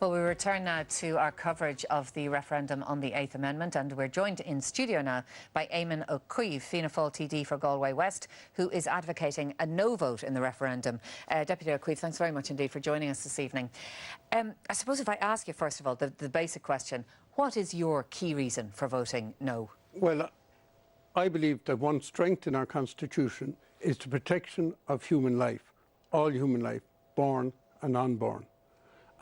Well, we return now to our coverage of the referendum on the 8th Amendment, and we're joined in studio now by Eamonn Cuiv, Fianna Fáil TD for Galway West, who is advocating a no vote in the referendum. Deputy Cuiv, thanks very much indeed for joining us this evening. I suppose if I ask you, first of all, the basic question, what is your key reason for voting no? Well, I believe that one strength in our Constitution is the protection of human life, all human life, born and unborn.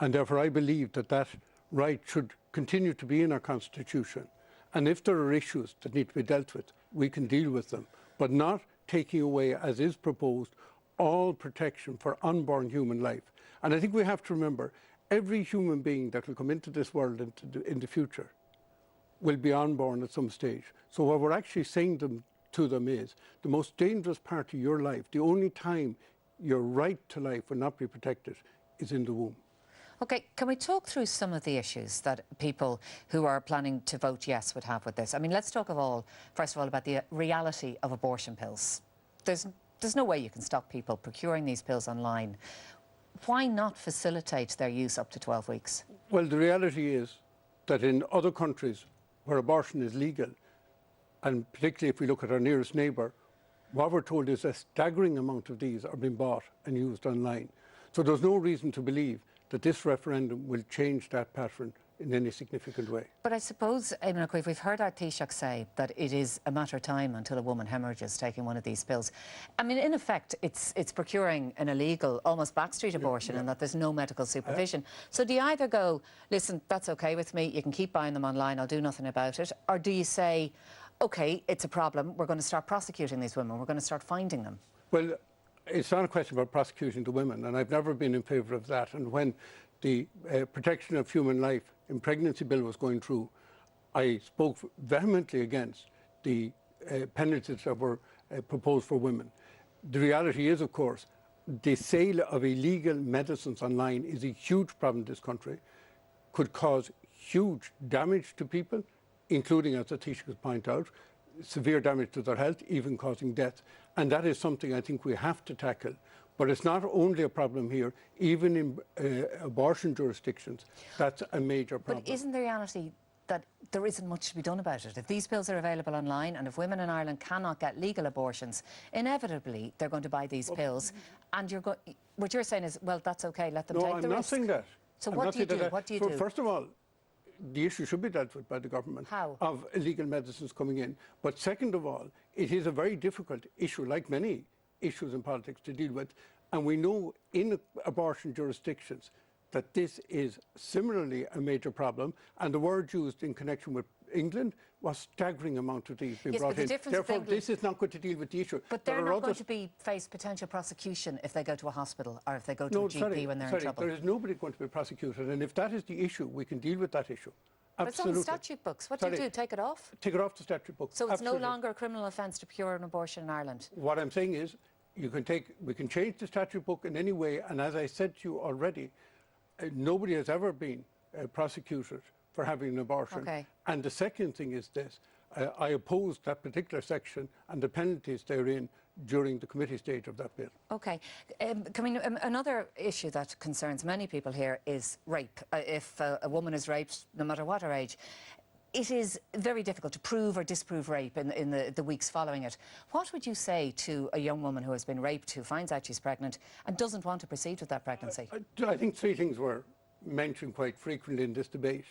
And therefore I believe that that right should continue to be in our Constitution. And if there are issues that need to be dealt with, we can deal with them, but not taking away, as is proposed, all protection for unborn human life. And I think we have to remember, every human being that will come into this world in the future will be unborn at some stage. So what we're actually saying to them is, the most dangerous part of your life, the only time your right to life will not be protected, is in the womb. OK, can we talk through some of the issues that people who are planning to vote yes would have with this? I mean, let's talk first of all, about the reality of abortion pills. There's no way you can stop people procuring these pills online. Why not facilitate their use up to 12 weeks? Well, the reality is that in other countries where abortion is legal, and particularly if we look at our nearest neighbour, what we're told is a staggering amount of these are being bought and used online. So there's no reason to believe that this referendum will change that pattern in any significant way. But I suppose, Eamonn Cuiv, we've heard our Taoiseach say that it is a matter of time until a woman hemorrhages taking one of these pills. I mean, in effect, it's procuring an illegal, almost backstreet abortion, and that there's no medical supervision. So do you either go, listen, that's OK with me, you can keep buying them online, I'll do nothing about it, or do you say, OK, it's a problem, we're going to start prosecuting these women, we're going to start finding them? Well, it's not a question about prosecuting the women, and I've never been in favour of that. And when the protection of human life in pregnancy bill was going through, I spoke vehemently against the penalties that were proposed for women. The reality is, of course, the sale of illegal medicines online is a huge problem in this country, could cause huge damage to people, including, as the Taoiseach pointed out, severe damage to their health, even causing death. And that is something I think we have to tackle. But it's not only a problem here, even in abortion jurisdictions, that's a major problem. But isn't the reality that there isn't much to be done about it? If these pills are available online, and if women in Ireland cannot get legal abortions, inevitably they're going to buy these pills. And what you're saying is, well, that's OK, let them take the risk. No, I'm not saying that. So what do you do? What do you do? First of all, the issue should be dealt with by the government. How? Of illegal medicines coming in. But second of all, it is a very difficult issue, like many issues in politics, to deal with. And we know in abortion jurisdictions that this is similarly a major problem. And the word used in connection with England was staggering amount of these being brought in. Therefore, this is not going to deal with the issue. But they're not going to face potential prosecution if they go to a hospital or if they go to a GP when they're in trouble. There is nobody going to be prosecuted. And if that is the issue, we can deal with that issue. But it's on the statute books. What do you do? Take it off? Take it off the statute books. So it's no longer a criminal offence to procure an abortion in Ireland? What I'm saying is, we can change the statute book in any way. And as I said to you already, nobody has ever been prosecuted for having an abortion. Okay. And the second thing is this. I opposed that particular section and the penalties therein during the committee stage of that bill. OK. Another issue that concerns many people here is rape. If a woman is raped, no matter what her age, it is very difficult to prove or disprove rape in the weeks following it. What would you say to a young woman who has been raped, who finds out she's pregnant and doesn't want to proceed with that pregnancy? I think three things were mentioned quite frequently in this debate,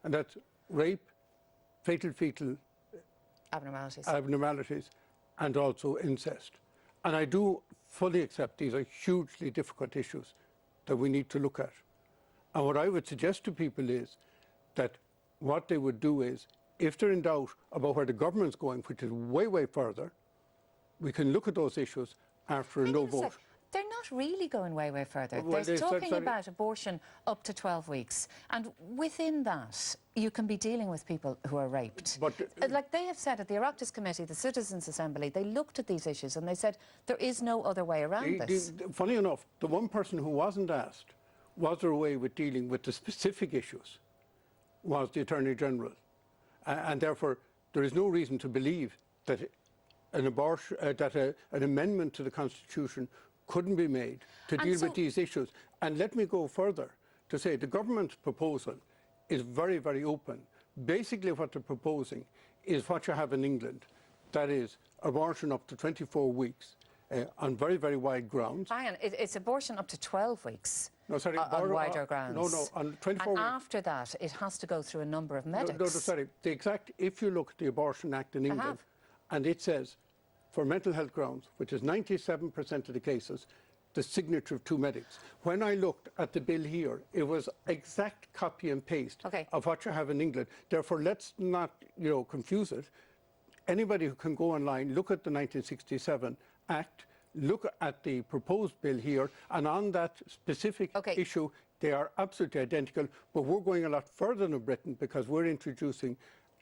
and that's rape, fatal fetal abnormalities, and also incest. And I do fully accept these are hugely difficult issues that we need to look at. And what I would suggest to people is that what they would do is, if they're in doubt about where the government's going, which is way, way further, we can look at those issues after a no vote. They're not really going way, way further. They're talking about abortion up to 12 weeks. And within that, you can be dealing with people who are raped. But, like they have said at the Oireachtas Committee, the Citizens' Assembly, they looked at these issues and they said there is no other way around this. Funny enough, the one person who wasn't asked, was there a way with dealing with the specific issues, was the Attorney General. And therefore, there is no reason to believe that an amendment to the Constitution couldn't be made to deal with these issues. And let me go further. to say the government's proposal is very, very open. Basically what they're proposing is what you have in England, that is abortion up to 24 weeks on very, very wide grounds. Brian, it's abortion up to 12 weeks. No, sorry, on wider grounds. No, on 24 and weeks. after that, it has to go through a number of medics. No, sorry. The exact, if you look at the Abortion Act in England, and it says, for mental health grounds, which is 97% of the cases, the signature of 2 medics. When I looked at the bill here, it was exact copy and paste of what you have in England. Therefore, let's not, confuse it. Anybody who can go online, look at the 1967 Act, look at the proposed bill here, and on that specific issue, they are absolutely identical, but we're going a lot further than Britain because we're introducing,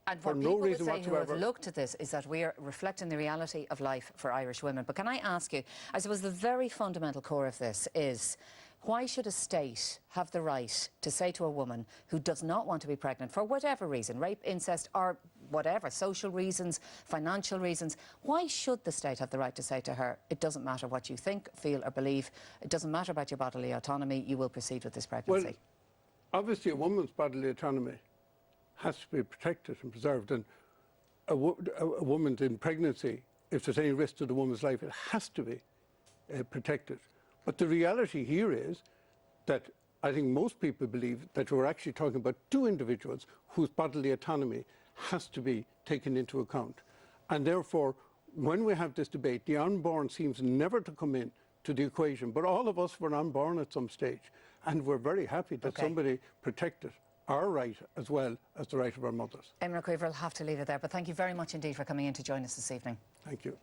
and for what no people reason would say who whatsoever. have looked at this is that we are reflecting the reality of life for Irish women. But can I ask you, I suppose the very fundamental core of this is, why should a state have the right to say to a woman who does not want to be pregnant for whatever reason, rape, incest, or whatever, social reasons, financial reasons, why should the state have the right to say to her, it doesn't matter what you think, feel or believe, it doesn't matter about your bodily autonomy, you will proceed with this pregnancy? Well, obviously a woman's bodily autonomy has to be protected and preserved, and a woman in pregnancy, if there's any risk to the woman's life, it has to be protected. But the reality here is that I think most people believe that we're actually talking about 2 individuals whose bodily autonomy has to be taken into account. And therefore, when we have this debate, the unborn seems never to come in to the equation. But all of us were unborn at some stage, and we're very happy that somebody protected our right as well as the right of our mothers. Eamonn Cuiv, we'll have to leave it there, but thank you very much indeed for coming in to join us this evening. Thank you.